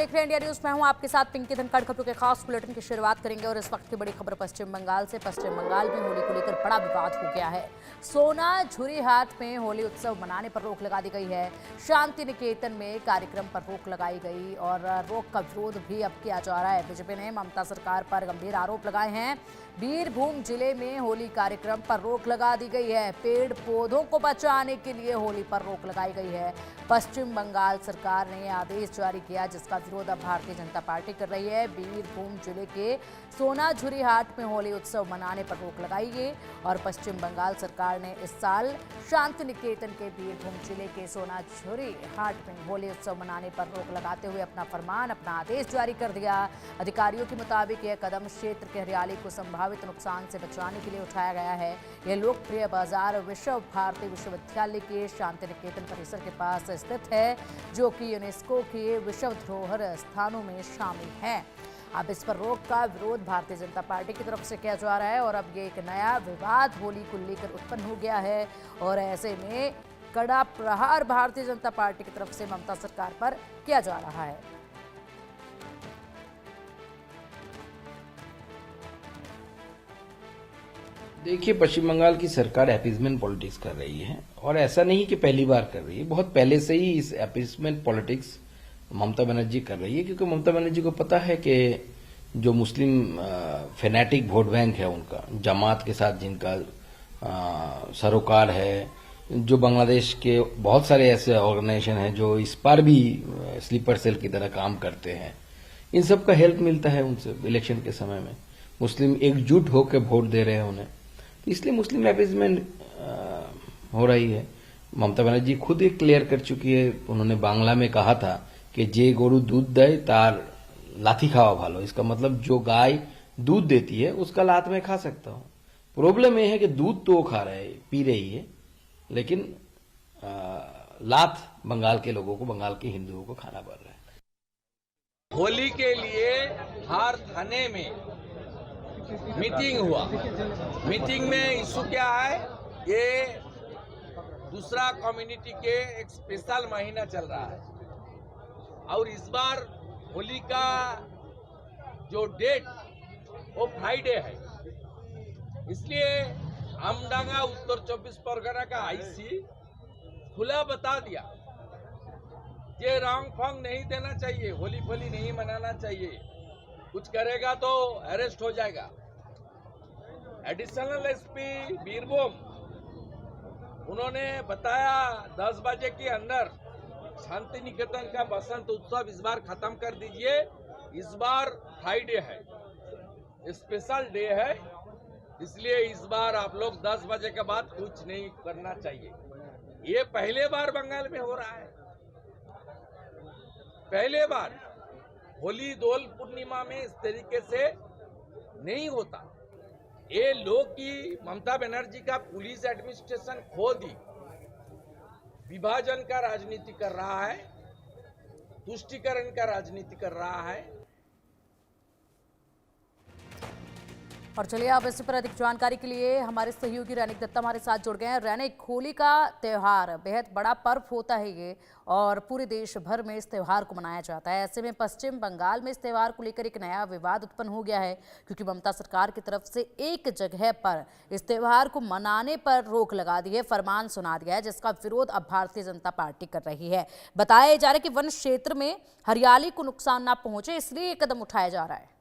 देख रहे हैं इंडिया न्यूज में हूं आपके साथ पिंकी धनखड़। खबरों के खास बुलेटिन की शुरुआत करेंगे और इस वक्त की बड़ी खबर पश्चिम बंगाल से। पश्चिम बंगाल में होली को लेकर बड़ा विवाद हो गया है। सोना झुरी हाट में होली उत्सव मनाने पर रोक लगा दी गई है। शांति निकेतन में कार्यक्रम पर रोक लगाई गई और रोक का विरोध भी अब किया जा रहा है। बीजेपी ने ममता सरकार पर गंभीर आरोप लगाए हैं। बीरभूम जिले में होली कार्यक्रम पर रोक लगा दी गई है। पेड़ पौधों को बचाने के लिए होली पर रोक लगाई गई है। पश्चिम बंगाल सरकार ने आदेश जारी किया जिसका विरोध अब भारतीय जनता पार्टी कर रही है। बीरभूम जिले के सोनाझुरी हाट में होली उत्सव मनाने पर रोक लगाई गई और पश्चिम बंगाल सरकार ने इस साल शांति निकेतन के बीरभूम जिले के सोनाझुरी हाट में होली उत्सव मनाने पर रोक लगाते हुए अपना आदेश जारी कर दिया। अधिकारियों के मुताबिक यह कदम क्षेत्र के हरियाली को संभावित नुकसान से बचाने के लिए उठाया गया है। यह लोकप्रिय बाजार विश्व भारती विश्वविद्यालय के शांति निकेतन परिसर के पास स्थित है, जो कि यूनेस्को के विश्व धरोहर स्थानों में शामिल है। अब इस पर रोक का विरोध भारतीय जनता पार्टी की तरफ से किया जा रहा है और अब ये एक नया विवाद होली को लेकर उत्पन्न हो गया है और ऐसे में कड़ा प्रहार भारतीय जनता पार्टी की तरफ से ममता सरकार पर किया जा रहा है। देखिए, पश्चिम बंगाल की सरकार अपीजमेंट पॉलिटिक्स कर रही है और ऐसा नहीं कि पहली बार कर रही है, बहुत पहले से ही इस अपीजमेंट पॉलिटिक्स ममता बनर्जी कर रही है, क्योंकि ममता बनर्जी को पता है कि जो मुस्लिम फेनेटिक वोट बैंक है उनका, जमात के साथ जिनका सरोकार है, जो बांग्लादेश के बहुत सारे ऐसे ऑर्गेनाइजेशन हैं जो इस पर भी स्लीपर सेल की तरह काम करते हैं, इन सब का हेल्प मिलता है उनसे इलेक्शन के समय में। मुस्लिम एकजुट होकर वोट दे रहे हैं उन्हें, तो इसलिए मुस्लिम अपीजमेंट हो रही है। ममता बनर्जी खुद एक क्लियर कर चुकी है, उन्होंने बांग्ला में कहा था कि जे गोरु दूध दे तार लाठी खावा भालो। इसका मतलब जो गाय दूध देती है उसका लात में खा सकता हूं। प्रॉब्लम यह है कि दूध तो वो खा रहे पी रही है, लेकिन लात बंगाल के लोगों को, बंगाल के हिंदुओं को खाना पड़ रहा है। होली के लिए हर थाने में मीटिंग हुआ। मीटिंग में इशू क्या है, ये दूसरा कम्युनिटी के एक स्पेशल महीना चल रहा है और इस बार होली का जो डेट वो फ्राइडे है, इसलिए आमडांगा उत्तर 24 परगना का आईसी खुला बता दिया ये रंग फंग नहीं देना चाहिए, होली फोली नहीं मनाना चाहिए, कुछ करेगा तो अरेस्ट हो जाएगा। एडिशनल एसपी बीरभूम उन्होंने बताया 10 बजे के अंदर शांति निकेतन का बसंत उत्सव इस बार खत्म कर दीजिए। इस बार फ्राइडे है, स्पेशल डे है, इसलिए इस बार आप लोग 10 बजे के बाद कुछ नहीं करना चाहिए। ये पहले बार बंगाल में हो रहा है, पहले बार होली दोल पूर्णिमा में इस तरीके से नहीं होता। ये लोग की ममता बनर्जी का पुलिस एडमिनिस्ट्रेशन खो दी, विभाजन का राजनीति कर रहा है, तुष्टीकरण का राजनीति कर रहा है। और चलिए अब इस पर अधिक जानकारी के लिए हमारे सहयोगी रैनिक दत्ता हमारे साथ जुड़ गए हैं। रैनिक, होली का त्यौहार बेहद बड़ा पर्व होता है ये और पूरे देश भर में इस त्यौहार को मनाया जाता है। ऐसे में पश्चिम बंगाल में इस त्यौहार को लेकर एक नया विवाद उत्पन्न हो गया है, क्योंकि ममता सरकार की तरफ से एक जगह पर इस त्यौहार को मनाने पर रोक लगा दी है, फरमान सुना दिया है, जिसका विरोध अब भारतीय जनता पार्टी कर रही है। बताया जा रहा है कि वन क्षेत्र में हरियाली को नुकसान ना पहुंचे, इसलिए ये कदम उठाया जा रहा है।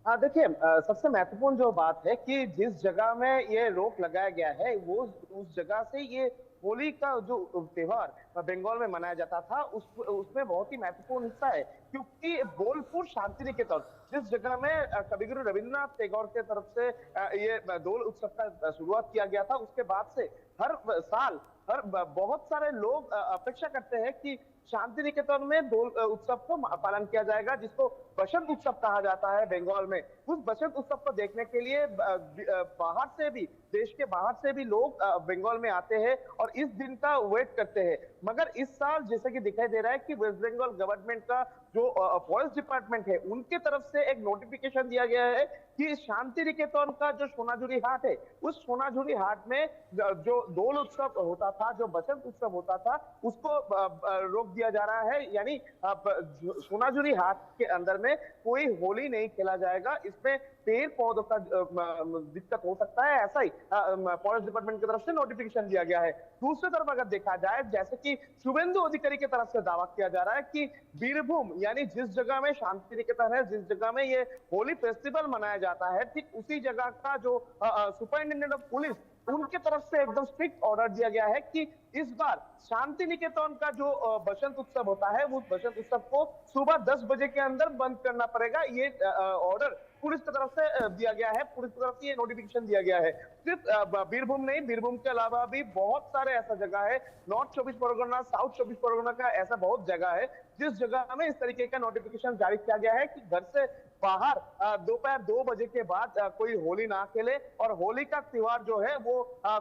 हाँ, देखिए, सबसे महत्वपूर्ण जो बात है कि जिस जगह में ये रोक लगाया गया है वो उस जगह से ये होली का जो त्योहार बंगाल में मनाया जाता था उसमें बहुत ही महत्वपूर्ण हिस्सा है, क्योंकि बोलपुर शांति निकेतन जिस जगह में कविगुरु रविंद्रनाथ टैगोर के तरफ से ये दोल उत्सव का शुरुआत किया गया था, उसके बाद से हर साल बहुत सारे लोग अपेक्षा करते हैं कि शांति निकेतन में दोल उत्सव को पालन किया जाएगा, जिसको बसंत उत्सव कहा जाता है बंगाल में। उस बसंत उत्सव को देखने के लिए बाहर से भी, देश के बाहर से भी लोग बंगाल में आते हैं और इस दिन का वेट करते हैं। मगर इस साल जैसे कि दिखाई दे रहा है कि वेस्ट बंगाल गवर्नमेंट का जो फॉरेस्ट डिपार्टमेंट है उनके तरफ से एक नोटिफिकेशन दिया गया है कि शांति निकेतन का जो सोनाझुरी हाट है, उस सोनाझुरी हाट में जो दोल उत्सव होता था, जो बसंत उत्सव होता था, उसको रोक दिया जा रहा है। यानी सोनाझुरी हाट के अंदर में कोई होली नहीं खेला जाएगा। इसमें पेड़ पौधों का दिक्कत हो सकता है, ऐसा ही फॉरेस्ट डिपार्टमेंट की तरफ से नोटिफिकेशन दिया गया है। दूसरी तरफ अगर देखा जाए, जैसे कि शुभेंदु अधिकारी की तरफ से दावा किया जा रहा है कि बीरभूम यानी जिस जगह में शांति निकेतन है, जिस जगह में ये होली फेस्टिवल मनाया जाता है, ठीक उसी जगह का जो सुपरिंटेंडेंट ऑफ पुलिस, उनके तरफ से एकदम स्ट्रिक्ट ऑर्डर दिया गया है कि इस बार शांति निकेतन का जो बसंत उत्सव होता है, उस बसंत उत्सव को सुबह 10 बजे के अंदर बंद करना पड़ेगा। ये ऑर्डर पुलिस की तरफ से दिया गया है, पुलिस की तरफ से ये नोटिफिकेशन दिया गया है। सिर्फ बीरभूम नहीं, बीरभूम के अलावा भी बहुत सारे ऐसा जगह है, नॉर्थ 24 परगना, साउथ 24 परगना का ऐसा बहुत जगह है जिस जगह में इस तरीके का नोटिफिकेशन जारी किया गया है कि घर से बाहर दोपहर 2 बजे के बाद कोई होली ना खेले और होली का त्योहार जो है वो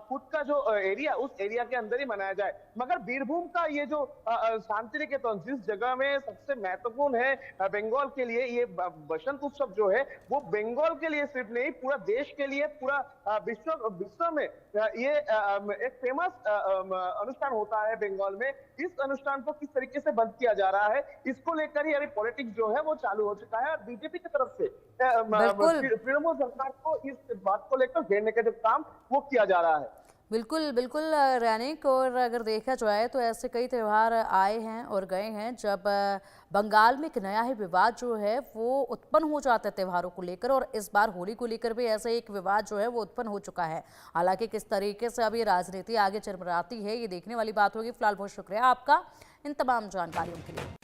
खुद का जो एरिया, उस एरिया के अंदर ही मनाया जाए। मगर बीरभूम का ये जो शांति निकेतन, जिस जगह में सबसे महत्वपूर्ण है बंगाल के लिए, ये बसंत उत्सव जो है वो बंगाल के लिए सिर्फ नहीं, पूरा देश के लिए, पूरा विश्व में ये एक फेमस अनुष्ठान होता है बंगाल में। इस अनुष्ठान को किस तरीके से बंद किया जा रहा है, इसको लेकर ही अभी पॉलिटिक्स जो है वो चालू हो चुका है और बीजेपी की तरफ से तृणमूल सरकार को इस बात को लेकर घेरने का जो काम वो किया जा रहा है। बिल्कुल बिल्कुल रैनिक, और अगर देखा जाए तो ऐसे कई त्यौहार आए हैं और गए हैं जब बंगाल में एक नया ही विवाद जो है वो उत्पन्न हो जाता है त्योहारों को लेकर, और इस बार होली को लेकर भी ऐसा एक विवाद जो है वो उत्पन्न हो चुका है। हालांकि किस तरीके से अब ये राजनीति आगे चरमराती है, ये देखने वाली बात होगी। फिलहाल बहुत शुक्रिया आपका इन तमाम जानकारियों के लिए।